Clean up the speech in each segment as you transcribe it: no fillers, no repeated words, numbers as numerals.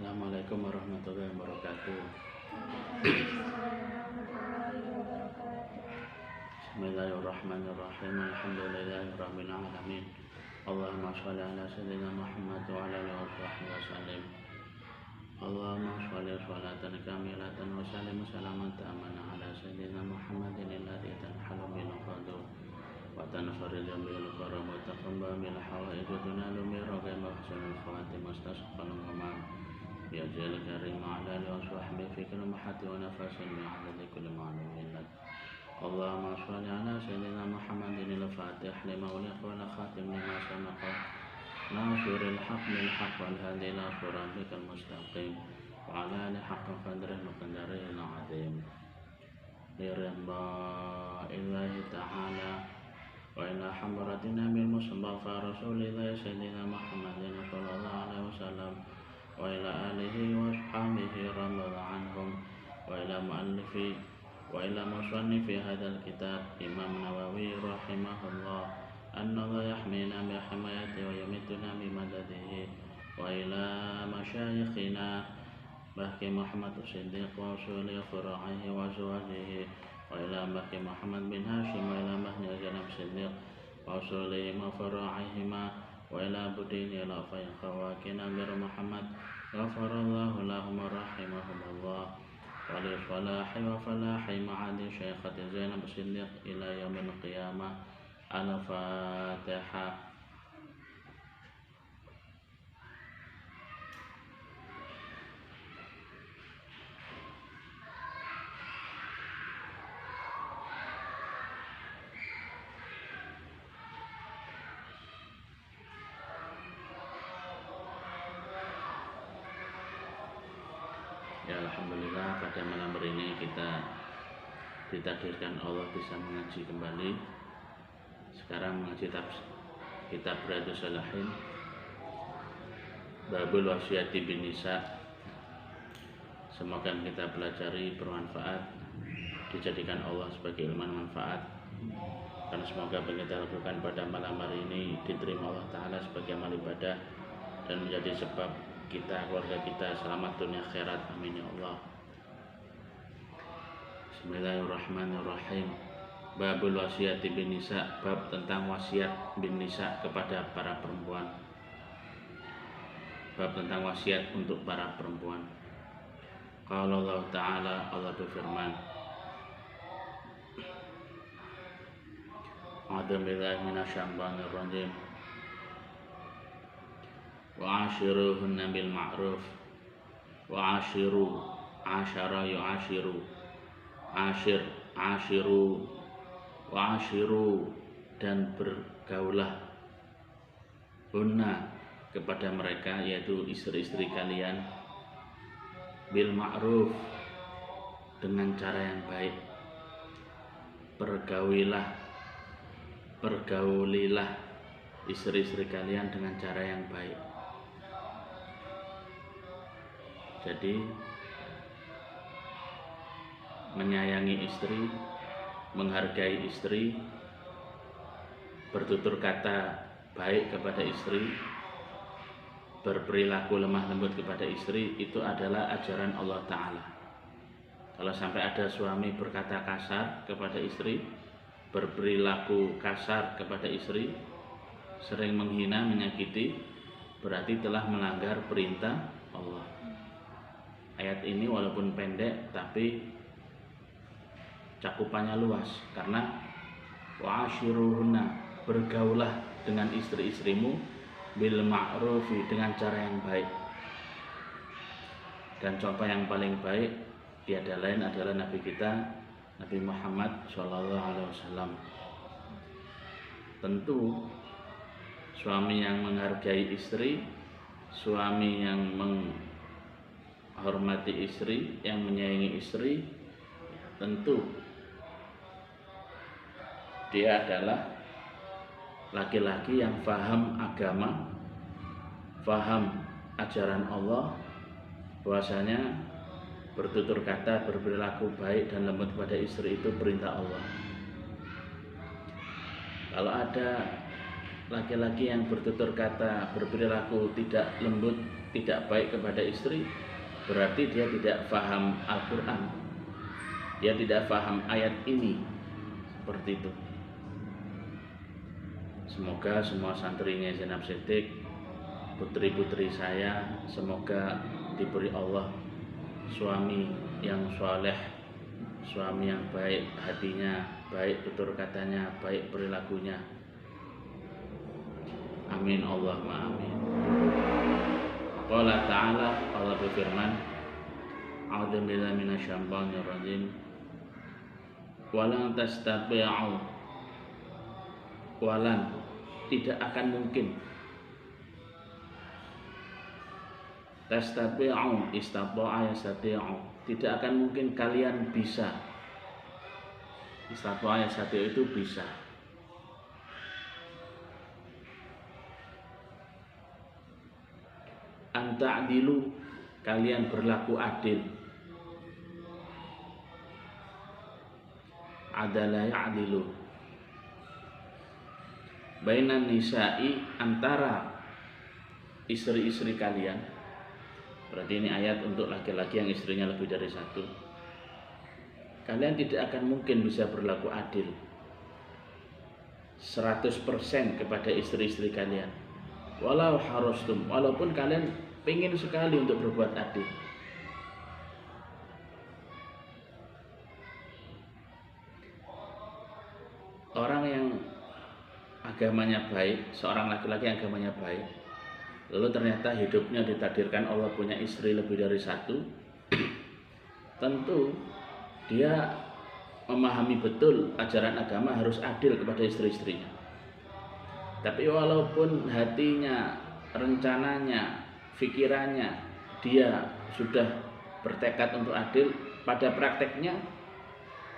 Assalamualaikum warahmatullahi wabarakatuh. Bismillahirrahmanirrahim. Alhamdulillahirabbil alamin. Allahumma shalli ala sayyidina Muhammad wa ala alihi washabbihi wasallim. Allahumma shalli sholatan kamilatan wa sallim salaman ta'amana ala sayyidina Muhammadin alladhi tanhalu bil qadr wa tanfariju bil karam wa taqamma bil hawaij wa tunalu bi ragam husnul khawatim mustasqal ghamam bi ajal karim ala alihi wa sahbihi fi kulli mahati wa nafasin bi adadi kulli ma'lumin lak. Allahumma shalli ala sayyidina Muhammadin al-fatih lima uliq wa khatim lima samaqa nasiril haq bil haq wal hadi ila siratikal mustaqim wa ala alihi haqqa qadrihi wa qadarihi al-azim. Liridha illahi ta'ala wa ila hamratina bil mustafa rasulillah sayyidina Muhammadin sallallahu alaihi wasallam wa ila alihi wa ashabihi radhiyallahu anhum wa ila muallifi wa ila musannifi hadzal kitab Imam Nawawi rahimahullah anna yahmina bi himayati wa yumituna bi madadihi wa ila masyayikhina Baqi Muhammad Siddiq wa usuli fura'ihi wa azwajihi wa ila Baqi Muhammad bin Hashim wa ila Mahdi Janab Siddiq wa usuli ma fura'ihima wa ila budini ila fayy khawakina bir Muhammad ghafarallahu lahum rahimahumullah wa li falahi wa falahi ma'adi Syekhati Zainab Siddiq ila yaumil qiyamah. Al-Fatihah. Ya, alhamdulillah pada malam hari ini kita ditakdirkan Allah bisa mengaji kembali. Sekarang mengaji kitab Riyadhus Shalihin Babul Wasiyati bin Nisa. Semoga yang kita pelajari bermanfaat, dijadikan Allah sebagai ilmu manfaat, dan semoga yang kita lakukan pada malam hari ini diterima Allah Ta'ala sebagai amal ibadah dan menjadi sebab kita, keluarga kita selamat dunia akhirat. Amin ya Allah. Bismillahirrahmanirrahim. Babul wasiyati bin nisa, bab tentang wasiat bin nisa kepada para perempuan. Bab tentang wasiat untuk para perempuan. Qala Allah Ta'ala, Allah berfirman, A'udzu billahi minasyaitonir rajim. Wa ashiruhunna bil ma'ruf wa ashiru asyara yu'ashiru ashiru wa ashiru, dan bergaulah hunna kepada mereka, yaitu istri-istri kalian, bil ma'ruf, dengan cara yang baik. Pergaulilah istri-istri kalian dengan cara yang baik. Jadi menyayangi istri, menghargai istri, bertutur kata baik kepada istri, berperilaku lemah lembut kepada istri, itu adalah ajaran Allah Ta'ala. Kalau sampai ada suami berkata kasar kepada istri, berperilaku kasar kepada istri, sering menghina, menyakiti, berarti telah melanggar perintah Allah. Ayat ini walaupun pendek tapi cakupannya luas, karena wa'ashiruhunna, bergaulah dengan istri-istrimu bil ma'rufi, dengan cara yang baik. Dan contoh yang paling baik tiada lain adalah Nabi kita, Nabi Muhammad SAW. Tentu suami yang menghargai istri, suami yang menghormati istri, yang menyayangi istri, tentu dia adalah laki-laki yang faham agama, faham ajaran Allah, bahwasanya bertutur kata, berperilaku baik dan lembut pada istri itu perintah Allah. Kalau ada laki-laki yang bertutur kata, berperilaku tidak lembut, tidak baik kepada istri, berarti dia tidak paham Al-Quran, dia tidak paham ayat ini. Seperti itu. Semoga semua santrinya Zainab Siddiq, putri-putri saya, semoga diberi Allah suami yang soleh, suami yang baik hatinya, baik tutur katanya, baik perilakunya. Amin Allahumma amin. Qala ta'ala, Allah berfirman, a'udzu billahi minasyaitonir rajim. Walan tastati'u, walan, tidak akan mungkin. Tastati'u, istata'a yastati'u, tidak akan mungkin kalian bisa. Istata'a yastati'u itu bisa. Anta'dilu, kalian berlaku adil. Adala ya'dilu, bainan nisa'i, antara istri-istri kalian. Berarti ini ayat untuk laki-laki yang istrinya lebih dari satu. Kalian tidak akan mungkin bisa berlaku adil 100% kepada istri-istri kalian. Walau harustum, walaupun kalian pengen sekali untuk berbuat adil. Orang yang agamanya baik, seorang laki-laki yang agamanya baik, lalu ternyata hidupnya ditakdirkan Allah punya istri lebih dari satu, tentu dia memahami betul ajaran agama harus adil kepada istri-istrinya. Tapi walaupun hatinya, rencananya, pikirannya dia sudah bertekad untuk adil, pada prakteknya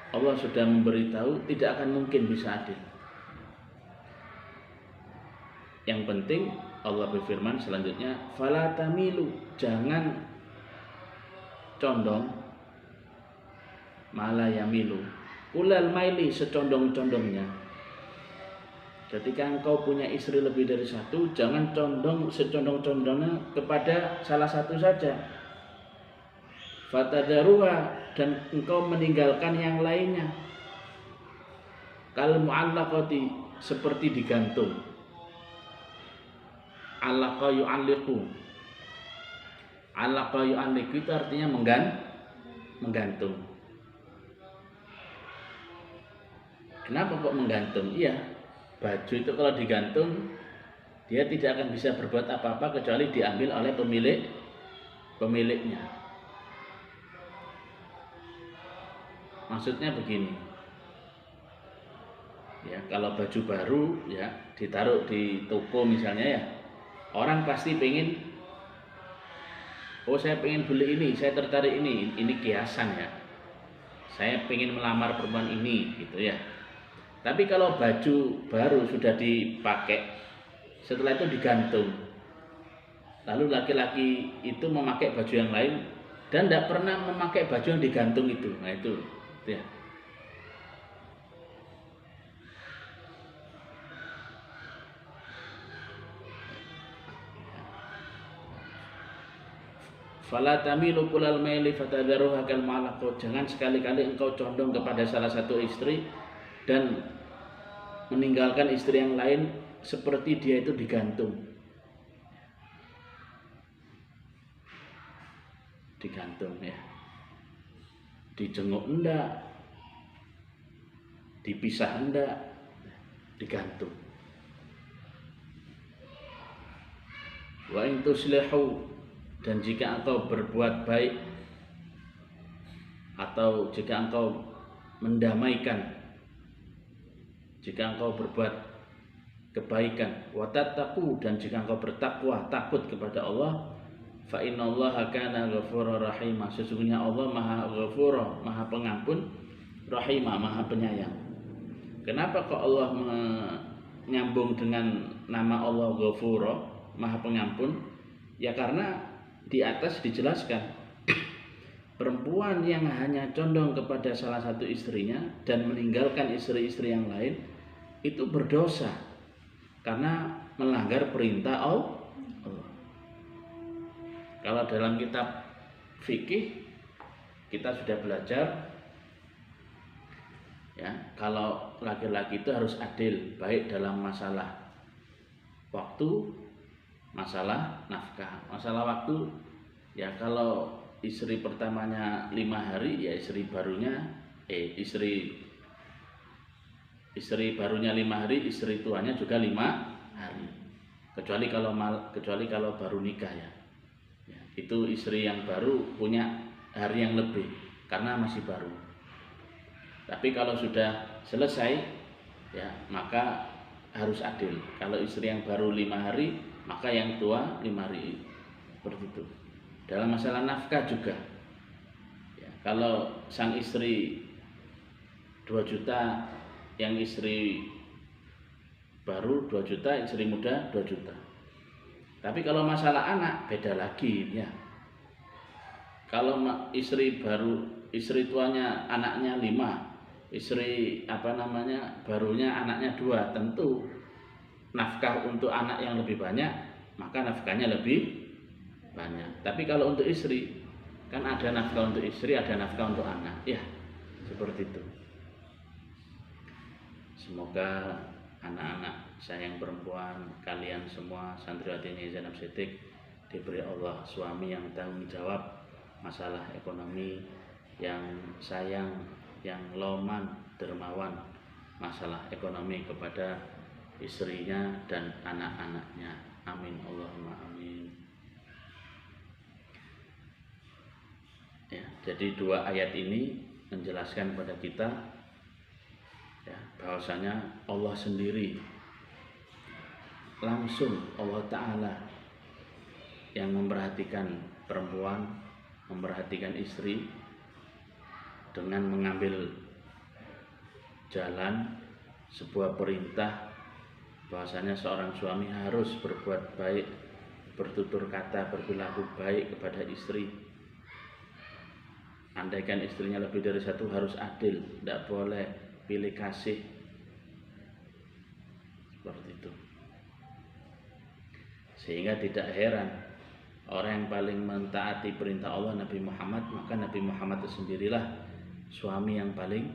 Allah sudah memberitahu tidak akan mungkin bisa adil. Yang penting Allah berfirman selanjutnya, fala tamilu, jangan condong, mala yamilu, ulal maili, secondong-condongnya. Ketika engkau punya istri lebih dari satu, jangan condong secondong-condongnya kepada salah satu saja. Fatadaruha, dan engkau meninggalkan yang lainnya. Kal mu'allaqati, seperti digantung. Allaqa yu'alliqu, allaqa yu'alliqu itu artinya menggantung. Kenapa kok menggantung? Iya, baju itu kalau digantung dia tidak akan bisa berbuat apa-apa kecuali diambil oleh pemiliknya. Maksudnya begini, ya, kalau baju baru ya ditaruh di toko misalnya ya, orang pasti pengen, oh saya pengen beli ini, saya tertarik ini kiasan ya, saya pengen melamar perempuan ini gitu ya. Tapi kalau baju baru sudah dipakai, setelah itu digantung, lalu laki-laki itu memakai baju yang lain dan tidak pernah memakai baju yang digantung itu, nah itu ya. Fala tamilu kulal maili fatadharuha kal mu'allaqah, jangan sekali-kali engkau condong kepada salah satu istri dan meninggalkan istri yang lain seperti dia itu digantung. Digantung ya. Dijenguk enggak, dipisah enggak, digantung. Wa in tuslihu, dan jika engkau berbuat baik atau jika engkau mendamaikan, jika engkau berbuat kebaikan, wa tattaqu, dan jika engkau bertakwa, takut kepada Allah, fa innallaha kana ghafurur rahim, sesungguhnya Allah Maha Ghafur, Maha Pengampun, Rahimah, Maha Penyayang. Kenapa kok Allah menyambung dengan nama Allah Ghafur, Maha Pengampun? Ya karena di atas dijelaskan perempuan yang hanya condong kepada salah satu istrinya dan meninggalkan istri-istri yang lain itu berdosa. karena melanggar perintah Allah. Kalau dalam kitab fikih kita sudah belajar ya, kalau laki-laki itu harus adil baik dalam masalah waktu, masalah nafkah. Masalah waktu ya, kalau istri pertamanya 5 hari ya istri barunya istri barunya 5 hari, istri tuanya juga 5 hari. Kecuali kalau baru nikah ya. Itu istri yang baru punya hari yang lebih karena masih baru. Tapi kalau sudah selesai ya, maka harus adil. Kalau istri yang baru 5 hari, maka yang tua 5 hari. Seperti itu. Dalam masalah nafkah juga ya, kalau sang istri 2 juta, yang istri baru 2 juta, istri muda 2 juta. Tapi kalau masalah anak beda lagi ya. Kalau istri tuanya anaknya 5, istri barunya anaknya 2, tentu nafkah untuk anak yang lebih banyak, maka nafkahnya lebih banyak. Tapi kalau untuk istri kan ada nafkah untuk istri, ada nafkah untuk anak. Ya, seperti itu. Semoga anak-anak saya yang perempuan, kalian semua santriwati Zainab Sidik diberi Allah suami yang tanggung jawab masalah ekonomi, yang sayang, yang loman, dermawan masalah ekonomi kepada istrinya dan anak-anaknya. Amin Allahumma amin. Ya, jadi 2 ayat ini menjelaskan pada kita ya, bahwasanya Allah sendiri langsung, Allah Ta'ala yang memperhatikan perempuan, memperhatikan istri dengan mengambil jalan sebuah perintah bahwasanya seorang suami harus berbuat baik, bertutur kata, berperilaku baik kepada istri. Andaikan istrinya lebih dari 1 harus adil, tidak boleh pilih kasih. Seperti itu. Sehingga tidak heran orang yang paling mentaati perintah Allah Nabi Muhammad, maka Nabi Muhammad itu sendirilah suami yang paling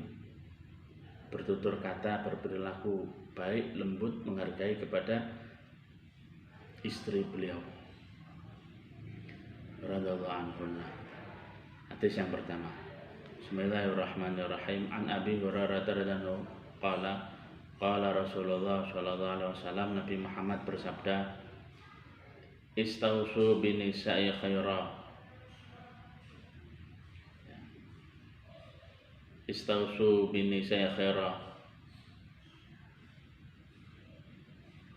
bertutur kata, berperilaku baik, lembut, menghargai kepada istri beliau. Radhiyallahu anhunna. Hadis yang pertama. Bismillahirrahmanirrahim. An Abi Hurairah radhiyallahu qala qala Rasulullah sallallahu alaihi wasallam, Nabi Muhammad bersabda, Istausu binisa'i khaira. Istausu binisa'i khaira.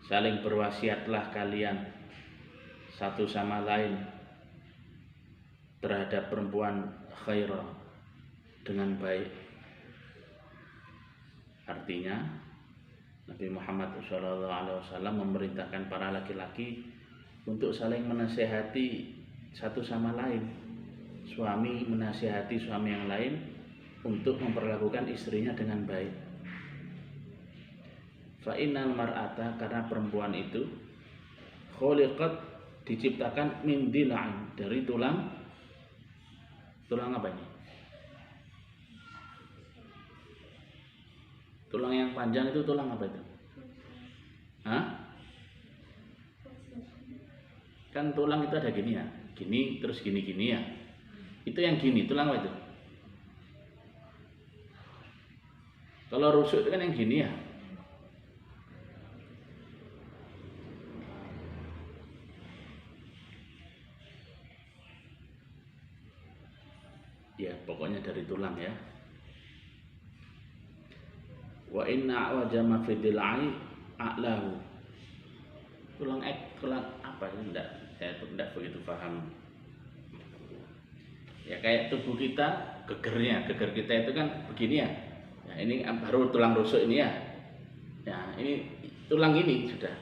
Saling berwasiatlah kalian satu sama lain terhadap perempuan khaira, dengan baik. Artinya Nabi Muhammad SAW memerintahkan para laki-laki untuk saling menasihati satu sama lain. Suami menasihati suami yang lain untuk memperlakukan istrinya dengan baik. Fa'innal mar'ata, karena perempuan itu khuliqat, diciptakan min dila'in, dari tulang apa ini? Tulang yang panjang itu tulang apa itu? Hah? Kan tulang itu ada gini ya, gini terus gini ya. Itu yang gini, tulang apa itu? Kalau rusuk itu kan yang gini ya. Ya, pokoknya dari tulang ya. Wa inna wajama fi dilai a'lahu. Tulang apa ini enggak, saya tidak begitu paham. Ya kayak tubuh kita, geger kita itu kan begini ya. Ya ini baru tulang rusuk ini ya. Ya ini tulang ini sudah.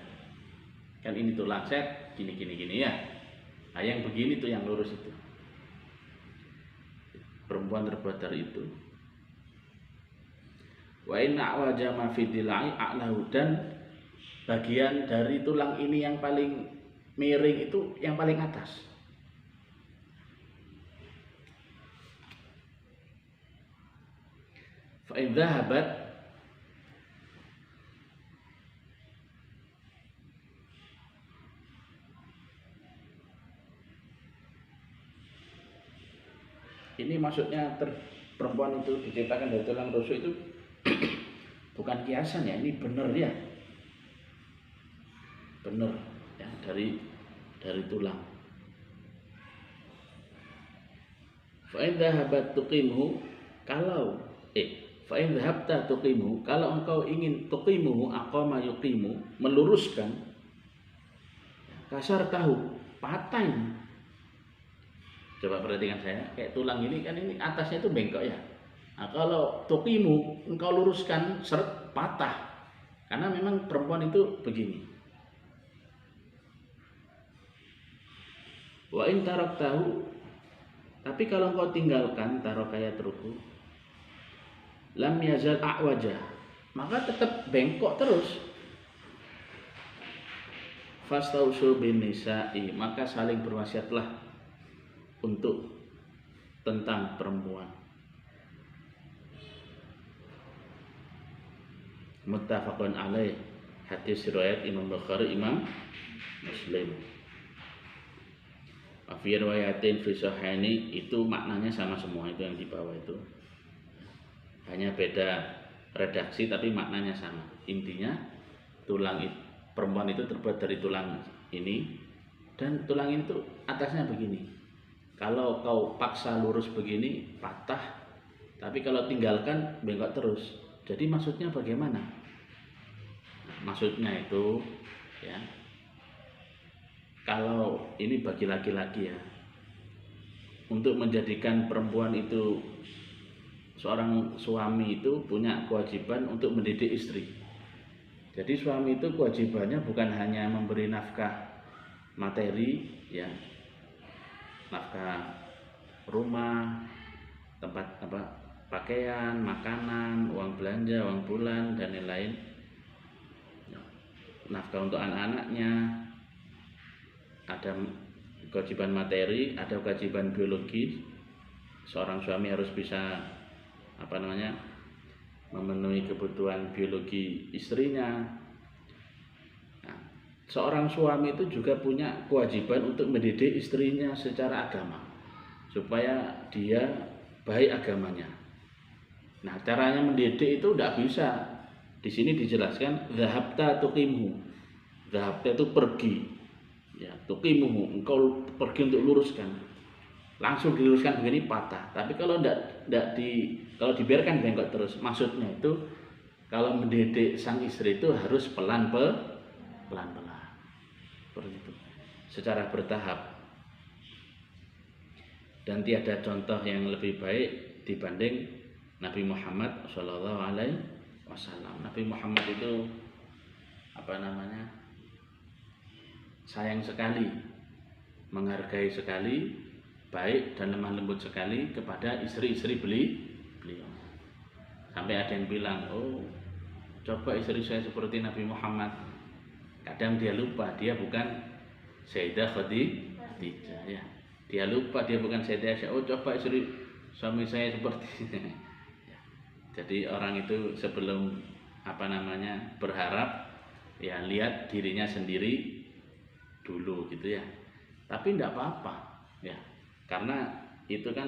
Kan ini tulang set gini ya. Nah yang begini tuh yang lurus itu. Perempuan terbuat dari itu. Wa inna wajama fi dilai a'lahu, dan bagian dari tulang ini yang paling miring itu yang paling atas. Fa in dhahabat, ini maksudnya perempuan itu diciptakan dari tulang rusuk itu bukan kiasan ya, ini benar ya, benar ya, dari tulang. Fa in dhahabat tuqimhu, kalau fa in dhahabta tuqimhu, kalau engkau ingin tuqimuhu, aqama yuqimu, meluruskan, kasar tahu, patahin. Coba perhatikan saya, kayak tulang ini kan, ini atasnya itu bengkok ya. Nah, kalau tuqimu engkau luruskan, seret, patah. Karena memang perempuan itu begini. Wa in taraktahu, tapi kalau engkau tinggalkan, taruh kayak teruku, lam yazal a'waja, maka tetap bengkok terus. Fastausu bin nisa'i, maka saling berwasiatlah untuk tentang perempuan. Muttafaqun alaih, hadis riwayat Imam Bukhari, Imam Muslim. Fi riwayatin fi sahihaini, itu maknanya sama semua, itu yang di bawah itu. Hanya beda redaksi tapi maknanya sama. Intinya tulang perempuan itu terbuat dari tulang ini, dan tulang ini tuh atasnya begini. Kalau kau paksa lurus begini patah, tapi kalau tinggalkan bengkok terus. Jadi maksudnya bagaimana? Maksudnya itu ya, kalau ini bagi laki-laki ya, untuk menjadikan perempuan itu, seorang suami itu punya kewajiban untuk mendidik istri. Jadi suami itu kewajibannya bukan hanya memberi nafkah materi ya, nafkah rumah, tempat pakaian, makanan, uang belanja, uang bulan dan lain-lain, nafkah untuk anak-anaknya, ada kewajiban materi, ada kewajiban biologis. Seorang suami harus bisa memenuhi kebutuhan biologi istrinya. Nah, seorang suami itu juga punya kewajiban untuk mendidik istrinya secara agama, supaya dia baik agamanya. Nah, caranya mendidik itu tidak bisa. Di sini dijelaskan dhahabta tuqimhu. Dhahabta itu pergi. Ya, tuqimuhu, engkau pergi untuk luruskan. Langsung diluruskan begini patah. Tapi kalau kalau dibiarkan bengkok terus, maksudnya itu kalau mendidik sang istri itu harus pelan-pelan. Seperti itu. Secara bertahap. Dan tiada contoh yang lebih baik dibanding Nabi Muhammad SAW. Nabi Muhammad itu sayang sekali, menghargai sekali, baik dan lemah lembut sekali kepada istri-istri beliau. Sampai ada yang bilang, oh coba istri saya seperti Nabi Muhammad. Kadang dia lupa, dia bukan Sayyidah Khadijah ya. Dia lupa dia bukan Sayyidah Aisyah. Oh coba istri suami saya seperti ini. Jadi orang itu sebelum berharap ya, lihat dirinya sendiri dulu gitu ya. Tapi tidak apa-apa ya, karena itu kan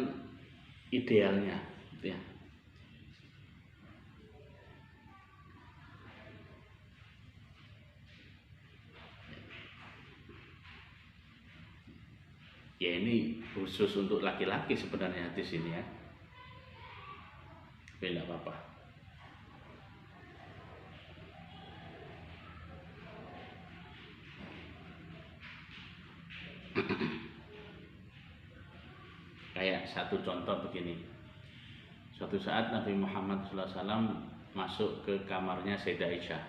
idealnya gitu ya. Ya ini khusus untuk laki-laki sebenarnya di sini ya. Tapi tidak apa-apa. Kayak satu contoh begini. Suatu saat Nabi Muhammad SAW masuk ke kamarnya Sayyidah Aisyah.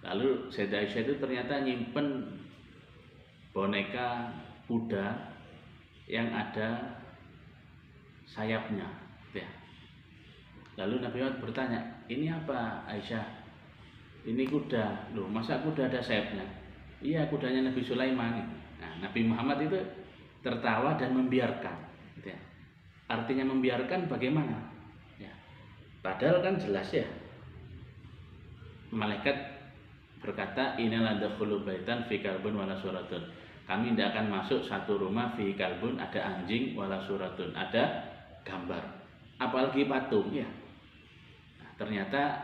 Lalu Sayyidah Aisyah itu ternyata nyimpen boneka kuda yang ada sayapnya ya. Lalu Nabi Muhammad bertanya, ini apa Aisyah? ini kuda, loh masa kuda ada sayapnya? Iya, kudanya Nabi Sulaiman. Nah, Nabi Muhammad itu tertawa dan membiarkan, gitu ya. Artinya membiarkan bagaimana? Ya, padahal kan jelas ya, malaikat berkata, inilah dakhulu baitan fi kalbun wala suratun. Kami tidak akan masuk satu rumah fi kalbun, ada anjing, wala suratun, ada gambar, apalagi patung ya. Nah, ternyata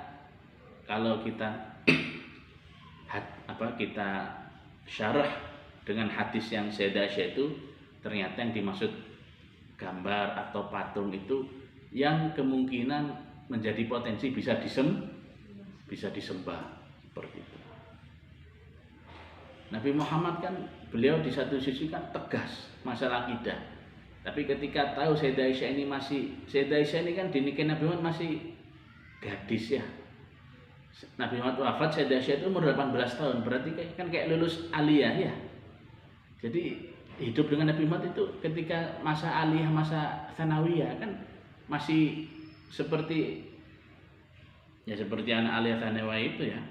kalau kita kita syarah dengan hadis yang Sayyidah Aisyah itu, ternyata yang dimaksud gambar atau patung itu yang kemungkinan menjadi potensi bisa disembah seperti itu. Nabi Muhammad kan beliau di satu sisi kan tegas masalah akidah, tapi ketika tahu Sayyidah Aisyah ini kan dinikahi Nabi Muhammad masih gadis ya. Nabi Muhammad wafat, Sayyidah Aisyah itu umur 18 tahun, berarti kan kayak lulus aliyah ya. Jadi hidup dengan Nabi Muhammad itu ketika masa aliyah, masa tsanawiyah kan masih seperti anak aliyah tsanawiyah itu ya.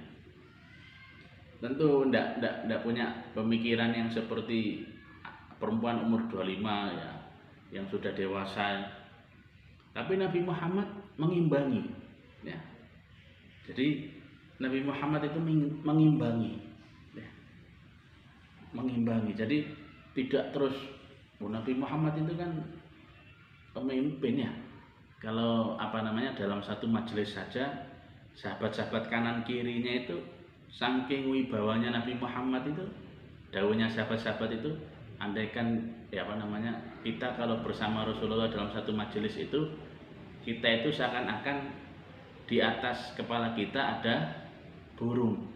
Tentu enggak punya pemikiran yang seperti perempuan umur 25 ya, yang sudah dewasa. Tapi Nabi Muhammad mengimbangi ya. Jadi Nabi Muhammad itu mengimbangi ya. Mengimbangi. Jadi tidak terus Nabi Muhammad itu kan pemimpin ya. Kalau dalam satu majelis saja, sahabat-sahabat kanan kirinya itu saking wibawanya Nabi Muhammad itu, dawuhnya sahabat-sahabat itu, andaikan kita kalau bersama Rasulullah dalam satu majelis itu, kita itu seakan-akan di atas kepala kita ada burung.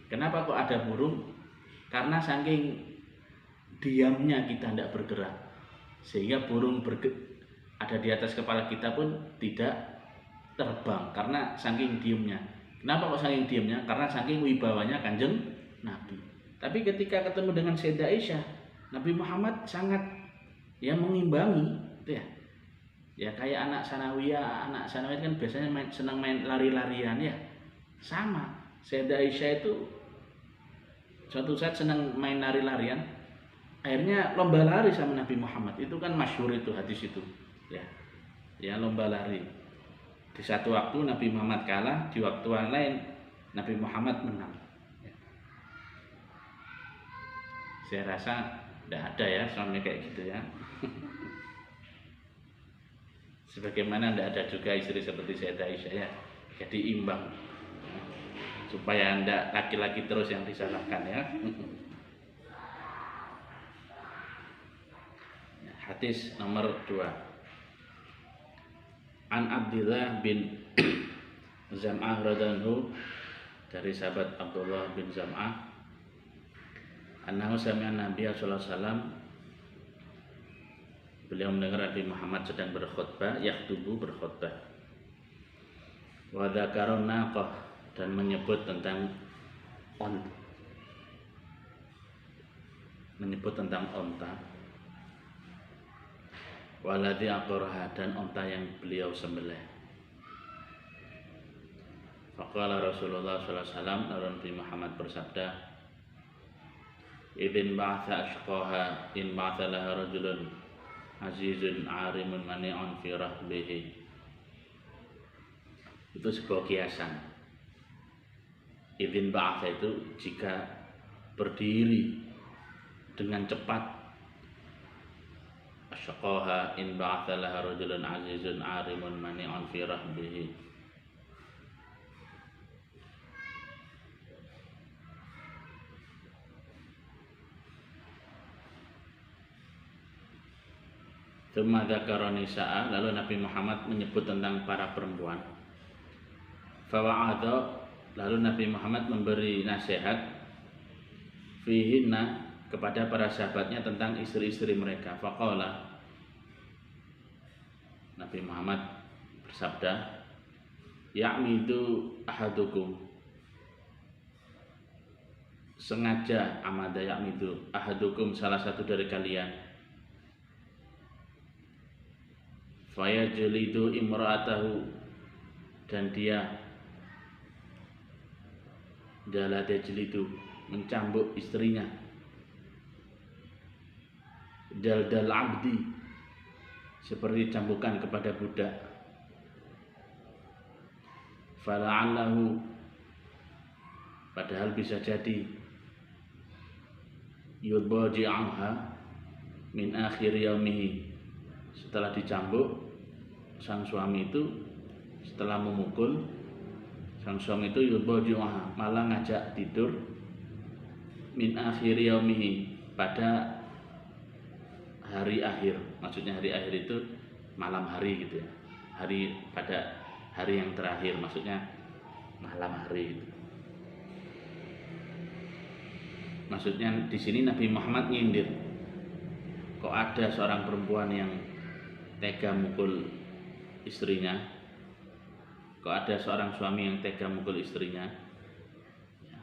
Kenapa kok ada burung? Karena saking diamnya kita tidak bergerak, sehingga burung ada di atas kepala kita pun tidak terbang karena saking diamnya. Kenapa kok saking diamnya? Karena saking wibawanya Kanjeng Nabi. Tapi ketika ketemu dengan Sayyidah Aisyah, Nabi Muhammad sangat mengimbangi gitu ya. Ya kayak anak sanawiyah kan biasanya senang main lari-larian ya. Sama, Sayyidah Aisyah itu suatu saat senang main lari-larian, akhirnya lomba lari sama Nabi Muhammad. Itu kan masyhur itu hadis itu ya lomba lari. Di satu waktu Nabi Muhammad kalah, di waktu yang lain Nabi Muhammad menang ya. Saya rasa tidak ada ya suami kayak gitu ya. Sebagaimana tidak ada juga istri seperti Sayyidah Aisyah ya. Jadi imbang supaya anda laki-laki terus yang disalahkan ya. Hadis nomor 2. An Abdullah bin Zam'ah radhiyallahu, dari sahabat Abdullah bin Zam'ah, annahu sami'a Nabi sallallahu alaihi wasallam, beliau mendengar Nabi Muhammad sedang berkhutbah, berkhutbah. Wa dzakara naqah, dan menyebut tentang onta. Waladhi aqarha, dan onta yang beliau sembelih. Faqala Rasulullah sallallahu alaihi wasallam, Nabi Muhammad bersabda, Idin ba'atha ashqaha in ba'atha laha rajulun azizun arimun mani'un fi rahbihi. Itu sebuah kiasan. Idin ba'atha itu jika berdiri dengan cepat. Ashqaha in ba'atha laha rajulun azizun arimun mani'un fi rahbihi. Tsumma dzakara nisaa, lalu Nabi Muhammad menyebut tentang para perempuan. Fawa'adha, lalu Nabi Muhammad memberi nasihat fihinna, kepada para sahabatnya tentang istri-istri mereka. Faqala, Nabi Muhammad bersabda, ya'midu ahadukum, sengaja, amada ya'midu ahadukum, salah satu dari kalian, fayajlidu imra'atahu, dan dia jalada jlidu, mencambuk istrinya. Jaldal abdi, seperti cambukan kepada budak. Fala'allahu, padahal bisa jadi yudbaji'anha min akhir yaumihi, setelah dicambuk sang suami itu, setelah memukul sang suami itu yudbaji'anha, malah ngajak tidur min akhir yaumihi, pada hari akhir. Maksudnya hari akhir itu malam hari gitu ya, hari pada hari yang terakhir, maksudnya malam hari itu. Maksudnya di sini Nabi Muhammad nyindir, kok ada seorang perempuan yang tega mukul istrinya, kok ada seorang suami yang tega mukul istrinya ya.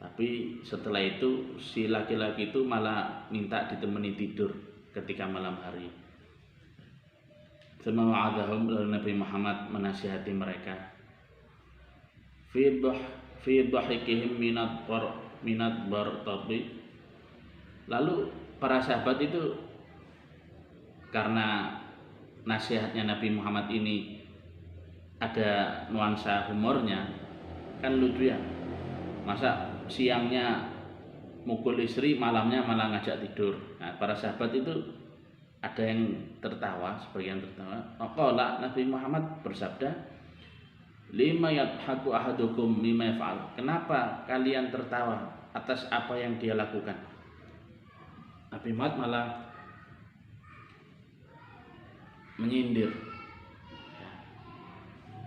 Tapi setelah itu si laki-laki itu malah minta ditemani tidur ketika malam hari. Tsumma wa'adahum, lalu Nabi Muhammad menasihati mereka fi dhahikihim minat bartabi. Lalu para sahabat itu karena nasihatnya Nabi Muhammad ini ada nuansa humornya, kan lucu ya, masa siangnya mukul istri, malamnya malah ngajak tidur. Nah, para sahabat itu ada yang tertawa, sebagian tertawa. Qala, Nabi Muhammad bersabda, lima yadhaku ahadukum mimma yaf'al, kenapa kalian tertawa atas apa yang dia lakukan? Nabi Muhammad malah menyindir,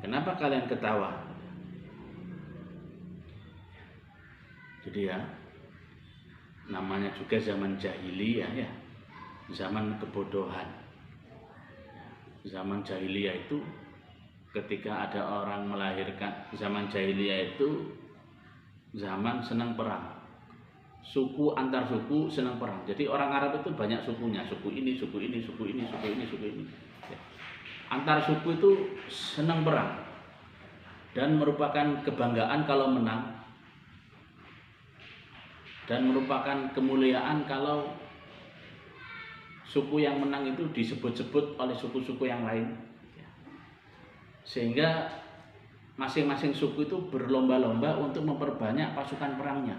kenapa kalian ketawa? Jadi ya, namanya juga zaman jahiliyah ya, zaman kebodohan. Zaman jahiliyah itu ketika ada orang melahirkan, zaman jahiliyah itu zaman senang perang, suku antar suku senang perang. Jadi orang Arab itu banyak sukunya, suku ini, suku ini, suku ini, suku ini, suku ini. Antar suku itu senang perang dan merupakan kebanggaan kalau menang, dan merupakan kemuliaan kalau suku yang menang itu disebut-sebut oleh suku-suku yang lain, sehingga masing-masing suku itu berlomba-lomba untuk memperbanyak pasukan perangnya.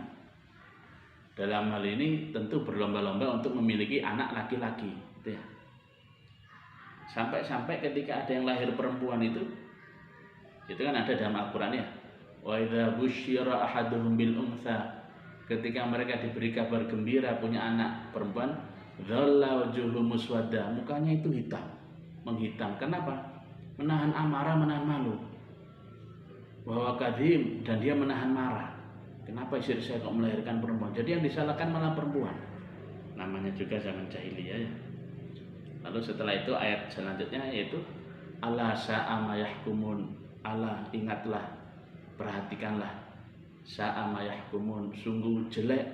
Dalam hal ini tentu berlomba-lomba untuk memiliki anak laki-laki, gitu ya. Sampai-sampai ketika ada yang lahir perempuan itu kan ada dalam Al-Quran ya, wa idza busyira ahaduhum bil untha, ketika mereka diberi kabar gembira punya anak perempuan, dhalla wajhuhu muswadda, mukanya itu hitam, menghitam. Kenapa? Menahan amarah, menahan malu. Wa kadhim, dan dia menahan marah. Kenapa istri saya kok melahirkan perempuan? Jadi yang disalahkan malah perempuan. Namanya juga zaman jahiliyah ya. Lalu setelah itu ayat selanjutnya yaitu ala sa'a ma yahkumun, ala ingatlah, perhatikanlah, sa'a ma yahkumun, sungguh jelek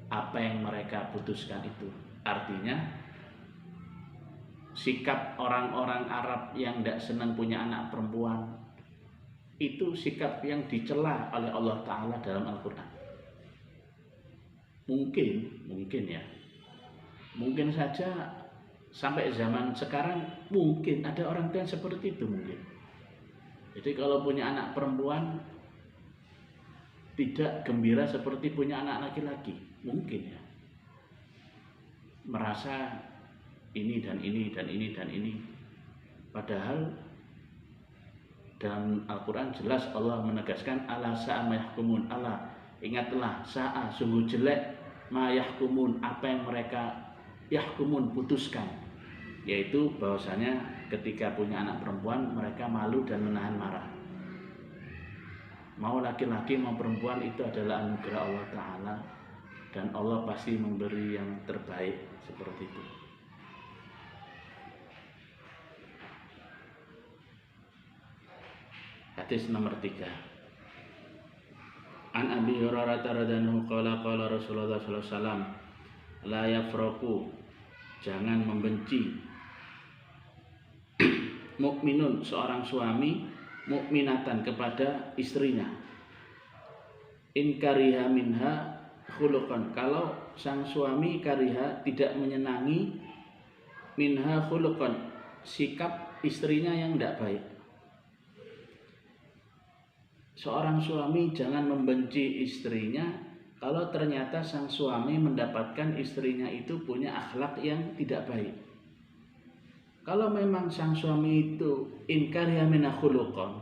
apa yang mereka putuskan itu. Artinya sikap orang-orang Arab yang tidak senang punya anak perempuan itu sikap yang dicela oleh Allah Ta'ala dalam Al-Quran. Mungkin ya, mungkin saja sampai zaman sekarang mungkin ada orang tua yang seperti itu mungkin. Jadi kalau punya anak perempuan tidak gembira seperti punya anak laki-laki, mungkin ya, merasa ini dan ini dan ini dan ini. Padahal dalam Al-Quran jelas Allah menegaskan ala sa'a ma yahkumun, ala ingatlah, sa'a sungguh jelek, ma yahkumun apa yang mereka yahkumun putuskan, yaitu bahwasanya ketika punya anak perempuan mereka malu dan menahan marah. Mau laki-laki mau perempuan itu adalah anugerah Allah Ta'ala, dan Allah pasti memberi yang terbaik seperti itu. Hadis nomor 3. An Abi Hurairah radhiyallahu anhu qala Rasulullah sallallahu alaihi wasallam, la yafraku, jangan membenci, mukminun seorang suami, mukminatan kepada istrinya. In kariha minha khuluqan, kalau sang suami kariha tidak menyenangi minha khuluqan, sikap istrinya yang tidak baik. Seorang suami jangan membenci istrinya kalau ternyata sang suami mendapatkan istrinya itu punya akhlak yang tidak baik. Kalau memang sang suami itu inkariha minha khuluqan,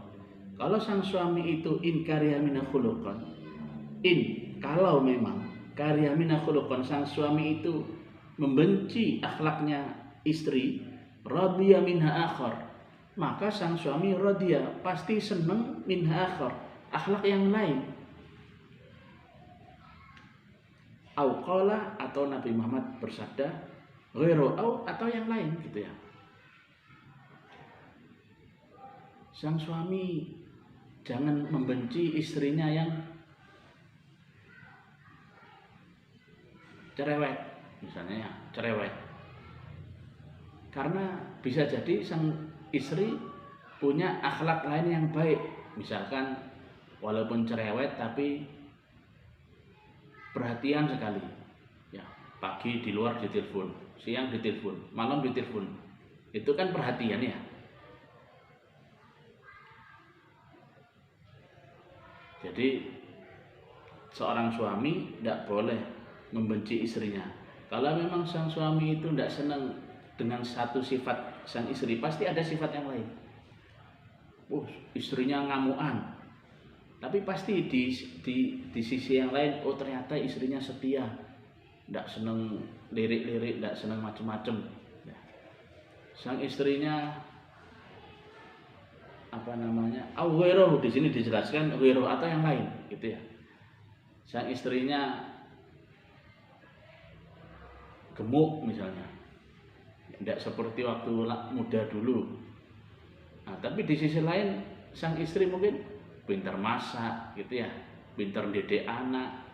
kalau sang suami itu inkariha minha khuluqan, kalau memang kariha minha khuluqan, sang suami itu membenci akhlaknya istri, radiya minha akhar, maka sang suami radiya pasti senang minha akhar, akhlak yang lain. Au qala, atau Nabi Muhammad bersabda ghairu au, atau yang lain gitu ya. Sang suami jangan membenci istrinya yang cerewet, misalnya ya, cerewet. Karena bisa jadi sang istri punya akhlak lain yang baik. Misalkan walaupun cerewet tapi perhatian sekali. Ya, pagi di luar ditelepon, siang ditelepon, malam ditelepon. Itu kan perhatian ya. Jadi seorang suami tidak boleh membenci istrinya. Kalau memang sang suami itu tidak senang dengan satu sifat sang istri, pasti ada sifat yang lain. Istrinya ngamuan, tapi pasti di sisi yang lain, ternyata istrinya setia, tidak senang lirik-lirik, tidak senang macam-macam. Sang istrinya ghairuhu, di sini dijelaskan ghairuhu atau yang lain gitu ya. Sang istrinya gemuk misalnya, tidak seperti waktu muda dulu. Nah, tapi di sisi lain sang istri mungkin pintar masak gitu ya, pintar didik anak,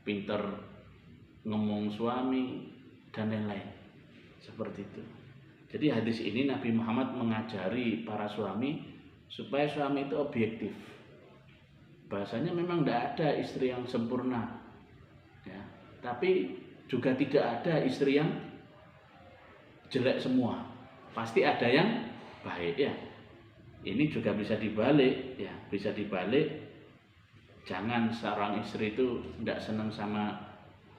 pintar ngomong suami dan lain-lain seperti itu. Jadi hadis ini Nabi Muhammad mengajari para suami supaya suami itu objektif. Bahasanya memang tidak ada istri yang sempurna ya, tapi juga tidak ada istri yang jelek semua, pasti ada yang baik ya. Ini juga bisa dibalik ya, bisa dibalik. Jangan seorang istri itu tidak senang sama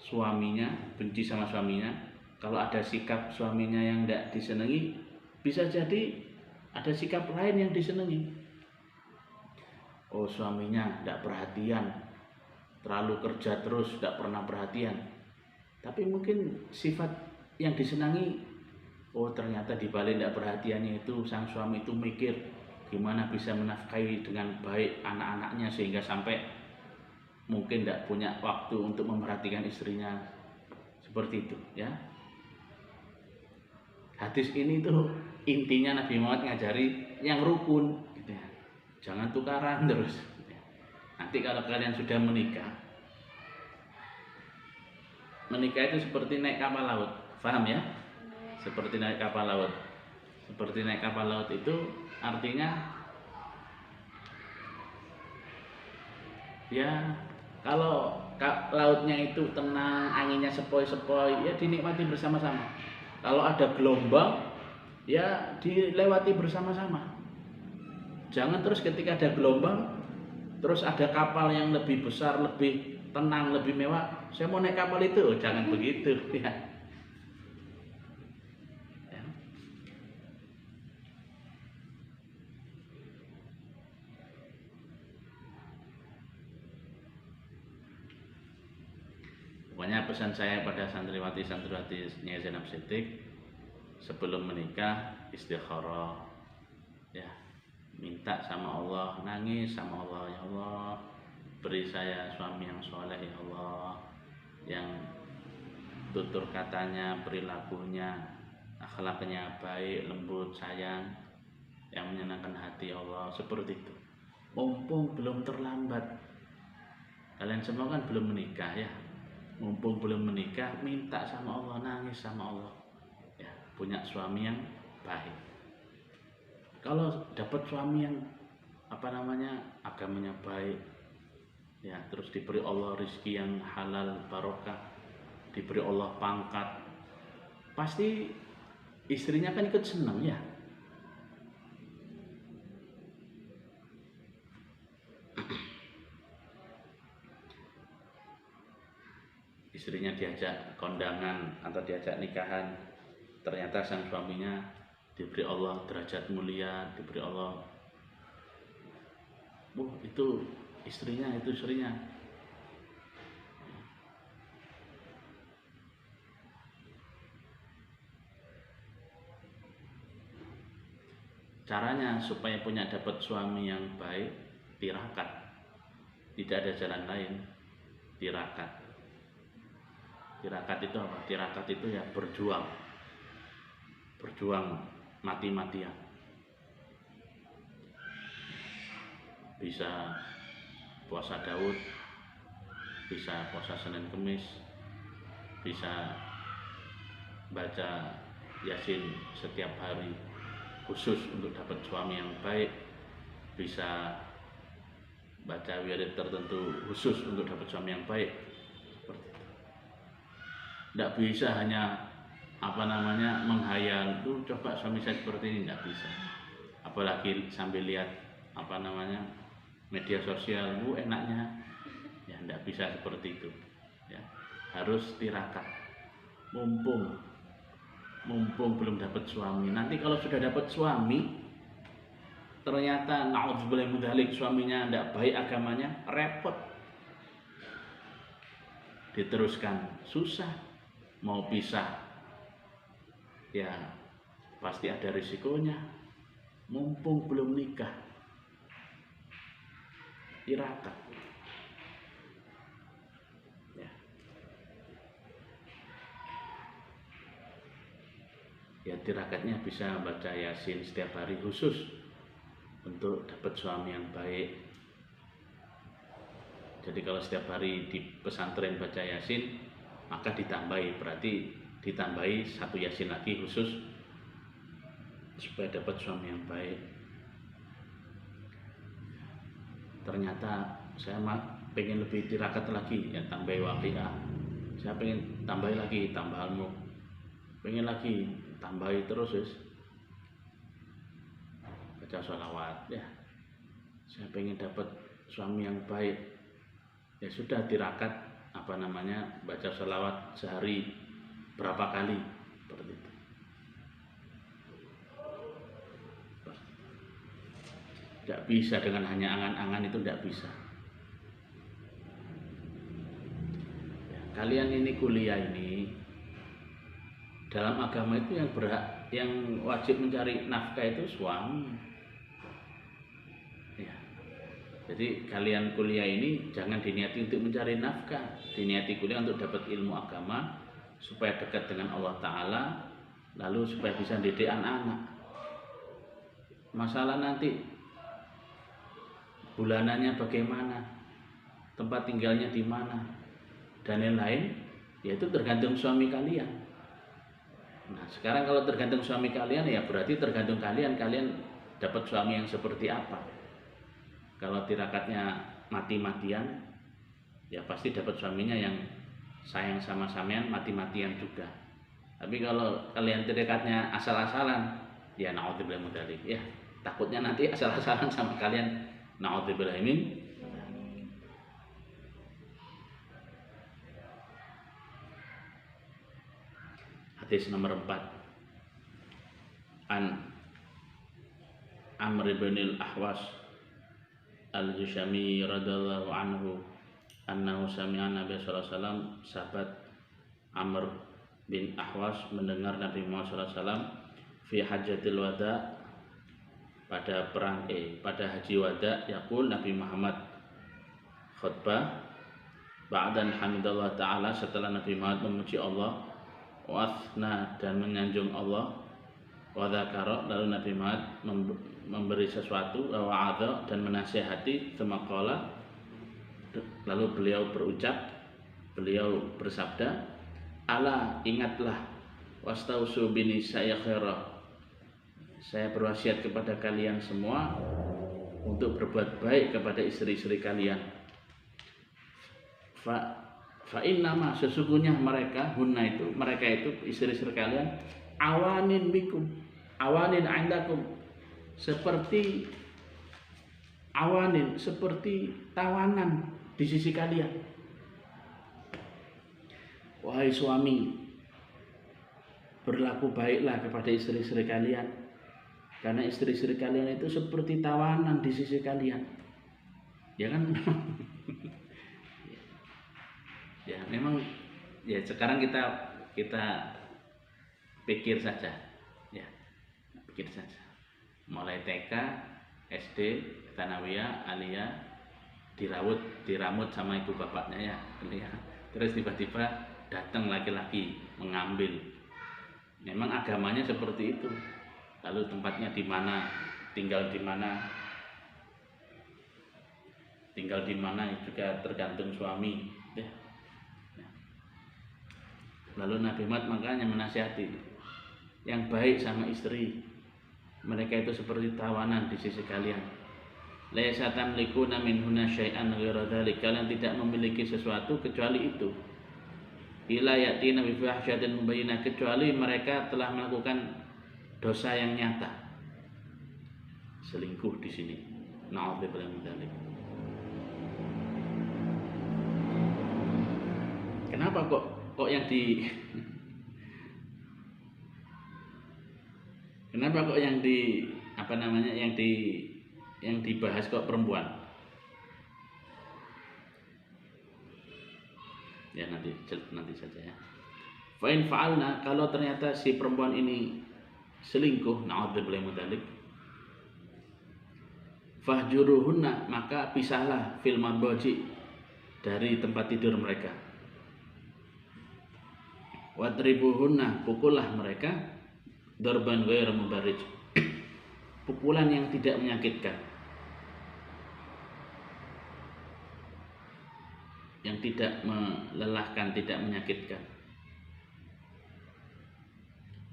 suaminya, benci sama suaminya. Kalau ada sikap suaminya yang tidak disenangi, bisa jadi ada sikap lain yang disenangi. Suaminya tidak perhatian, terlalu kerja terus, tidak pernah perhatian. Tapi mungkin sifat yang disenangi, ternyata dibalik tidak perhatiannya itu sang suami itu mikir gimana bisa menafkahi dengan baik anak-anaknya, sehingga sampai mungkin tidak punya waktu untuk memperhatikan istrinya. Seperti itu ya. Hadis ini tuh intinya Nabi Muhammad ngajari yang rukun gitu ya. Jangan tukaran terus gitu ya. Nanti kalau kalian sudah menikah itu seperti naik kapal laut, paham ya? Seperti naik kapal laut. Seperti naik kapal laut itu artinya ya, kalau lautnya itu tenang, anginnya sepoi-sepoi, ya dinikmati bersama-sama. Kalau ada gelombang, ya dilewati bersama-sama. Jangan terus ketika ada gelombang, terus ada kapal yang lebih besar, lebih tenang, lebih mewah, saya mau naik kapal itu. Jangan begitu ya. Pokoknya pesan saya pada santriwati-santriwatinya Zainab Siddiq, sebelum menikah istikharah ya, minta sama Allah, nangis sama Allah, ya Allah beri saya suami yang soleh ya Allah, yang tutur katanya, perilakunya, akhlaknya baik, lembut, sayang, yang menyenangkan hati Allah. Seperti itu. Mumpung belum terlambat, kalian semua kan belum menikah ya, mumpung belum menikah, minta sama Allah, nangis sama Allah ya, punya suami yang baik. Kalau dapat suami yang agamanya baik ya, terus diberi Allah rizki yang halal barokah, diberi Allah pangkat, pasti istrinya kan ikut senang ya. Istrinya diajak kondangan atau diajak nikahan, ternyata sang suaminya diberi Allah derajat mulia, diberi Allah, itu istrinya. Caranya supaya dapat suami yang baik, tirakat. Tidak ada jalan lain, tirakat. Tirakat itu apa? Tirakat itu ya berjuang mati-matian. Bisa puasa Daud, bisa puasa Senin Kemis, bisa baca Yasin setiap hari khusus untuk dapat suami yang baik, bisa baca wirid tertentu khusus untuk dapat suami yang baik. Tidak bisa hanya menghayal tuh coba suami saya seperti ini, tidak bisa. Apalagi sambil lihat media sosial, enaknya ya, tidak bisa seperti itu ya. Harus tirakat, mumpung belum dapat suami. Nanti kalau sudah dapat suami ternyata naudzubillah min dzalik, suaminya tidak baik agamanya, repot, diteruskan susah, mau pisah ya pasti ada risikonya. Mumpung belum nikah, tirakat ya, tirakatnya bisa baca Yasin setiap hari khusus untuk dapat suami yang baik. Jadi kalau setiap hari di pesantren baca Yasin, maka berarti ditambahi 1 Yasin lagi khusus supaya dapat suami yang baik. Ternyata saya pengen lebih tirakat lagi, ya tambah waqiah. Saya pengen tambah lagi, tambah ilmu, pengen lagi tambahi terus baca sholawat ya. Saya pengen dapat suami yang baik, ya sudah tirakat baca sholawat sehari berapa kali seperti itu. Tidak bisa dengan hanya angan-angan, itu tidak bisa ya. Kalian ini kuliah ini, dalam agama itu yang wajib mencari nafkah itu suami ya. Jadi kalian kuliah ini jangan diniati untuk mencari nafkah, diniati kuliah untuk dapat ilmu agama supaya dekat dengan Allah Ta'ala, lalu supaya bisa didik anak-anak. Masalah nanti bulanannya bagaimana, tempat tinggalnya di mana, dan lain-lain, yaitu tergantung suami kalian. Nah sekarang kalau tergantung suami kalian, ya berarti tergantung kalian dapat suami yang seperti apa. Kalau tirakatnya mati-matian, ya pasti dapat suaminya yang sayang sama sampean mati-matian juga. Tapi kalau kalian tirakatnya asal-asalan, ya naudzubillah min dzalik ya, takutnya nanti asal-asalan sama kalian, naudzubillah min. Hadis nomor 4, an Amr bin al-Ahwas al-Jushami radhiyallahu anhu annahu sami'a Nabi sallallahu alaihi wasallam. Sahabat Amr bin Ahwas mendengar Nabi Muhammad sallallahu alaihi wasallam fi hajjatil wada, pada haji wada, yaqul, Nabi Muhammad khutbah, ba'dan hamidallah ta'ala, setelah Nabi Muhammad memuji Allah, wasna dan menyanjung Allah, wa dzakara, lalu Nabi Muhammad memberi sesuatu, wa'adha dan menasihati, tsumaqala, lalu beliau bersabda, ala, ingatlah, wastausu bini saya khairah, saya berwasiat kepada kalian semua untuk berbuat baik kepada istri-istri kalian. fa innama sesungguhnya mereka itu istri-istri kalian awanin bikum, awanin indakum, seperti tawanan di sisi kalian. Wahai suami, berlaku baiklah kepada istri-istri kalian, karena istri-istri kalian itu seperti tawanan di sisi kalian. Ya kan? Ya memang ya sekarang kita pikir saja, ya pikir saja. Mulai TK, SD, Tsanawiyah, Aliyah diramut sama ibu bapaknya ya. Terus tiba-tiba datang laki-laki mengambil. Memang agamanya seperti itu. Lalu tempatnya di mana, tinggal di mana juga tergantung suami. Lalu Nabi Muhammad makanya menasihati yang baik sama istri, mereka itu seperti tawanan di sisi kalian. Laisa tamlikuna minhunna syai'an ghaira dzalik, kalian tidak memiliki sesuatu kecuali itu. Ila yatina bi fahsyatin mubayyinah, kecuali mereka telah melakukan dosa yang nyata. Selingkuh di sini. Na'udzubillah min dzalik. Kenapa kok yang dibahas kok perempuan? Ya nanti saja ya. Fa in fa'alna, kalau ternyata si perempuan ini selingkuh, na'udzubillah min dzalik, fahjuruhunna, maka pisahlah fil madbaji, dari tempat tidur mereka. Wadribuhunna, pukullah mereka, darban ghairu mubarrij, pukulan yang tidak menyakitkan, yang tidak melelahkan, tidak menyakitkan.